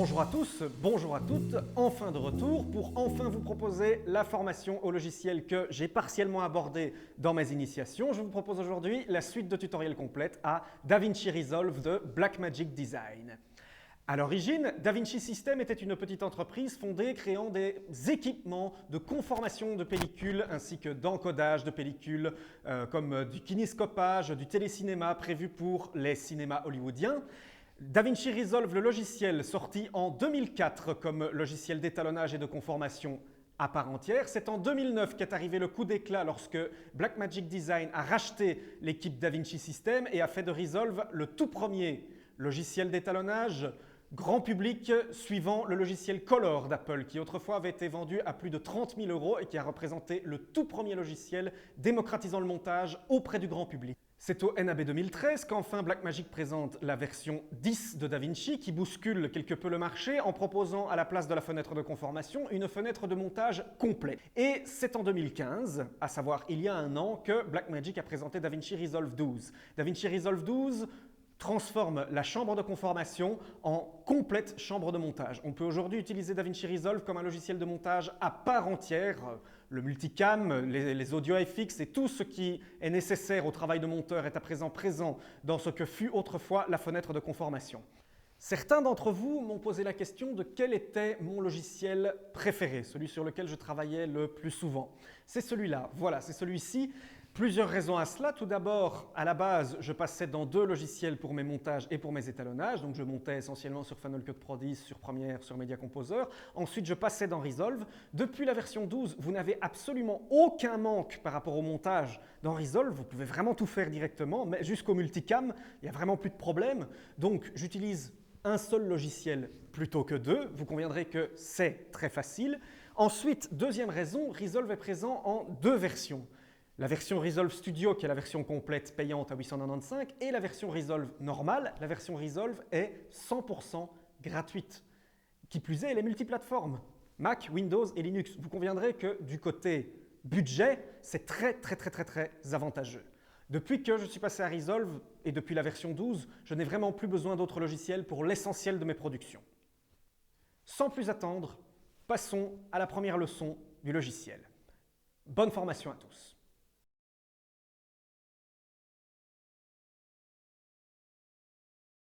Bonjour à tous, bonjour à toutes, enfin de retour pour enfin vous proposer la formation au logiciel que j'ai partiellement abordée dans mes initiations. Je vous propose aujourd'hui la suite de tutoriels complète à DaVinci Resolve de Blackmagic Design. À l'origine, DaVinci System était une petite entreprise fondée créant des équipements de conformation de pellicules ainsi que d'encodage de pellicules comme du kinescopage, du télécinéma prévu pour les cinémas hollywoodiens. DaVinci Resolve, le logiciel sorti en 2004 comme logiciel d'étalonnage et de conformation à part entière. C'est en 2009 qu'est arrivé le coup d'éclat lorsque Blackmagic Design a racheté l'équipe DaVinci System et a fait de Resolve le tout premier logiciel d'étalonnage grand public suivant le logiciel Color d'Apple qui autrefois avait été vendu à plus de 30 000 € et qui a représenté le tout premier logiciel démocratisant le montage auprès du grand public. C'est au NAB 2013 qu'enfin Blackmagic présente la version 10 de DaVinci qui bouscule quelque peu le marché en proposant à la place de la fenêtre de conformation une fenêtre de montage complet. Et c'est en 2015, à savoir il y a un an, que Blackmagic a présenté DaVinci Resolve 12. DaVinci Resolve 12 transforme la chambre de conformation en complète chambre de montage. On peut aujourd'hui utiliser DaVinci Resolve comme un logiciel de montage à part entière. Le multicam, les audio FX et tout ce qui est nécessaire au travail de monteur est à présent présent dans ce que fut autrefois la fenêtre de conformation. Certains d'entre vous m'ont posé la question de quel était mon logiciel préféré, celui sur lequel je travaillais le plus souvent. C'est celui-là, voilà, c'est celui-ci. Plusieurs raisons à cela. Tout d'abord, à la base, je passais dans deux logiciels pour mes montages et pour mes étalonnages. Donc, je montais essentiellement sur Final Cut Pro 10, sur Premiere, sur Media Composer. Ensuite, je passais dans Resolve. Depuis la version 12, vous n'avez absolument aucun manque par rapport au montage dans Resolve. Vous pouvez vraiment tout faire directement, mais jusqu'au multicam, il n'y a vraiment plus de problème. Donc, j'utilise un seul logiciel plutôt que deux. Vous conviendrez que c'est très facile. Ensuite, deuxième raison, Resolve est présent en deux versions. La version Resolve Studio, qui est la version complète payante à 895, et la version Resolve normale. La version Resolve est 100% gratuite. Qui plus est, elle est multiplateforme. Mac, Windows et Linux. Vous conviendrez que du côté budget, c'est très avantageux. Depuis que je suis passé à Resolve, et depuis la version 12, je n'ai vraiment plus besoin d'autres logiciels pour l'essentiel de mes productions. Sans plus attendre, passons à la première leçon du logiciel. Bonne formation à tous.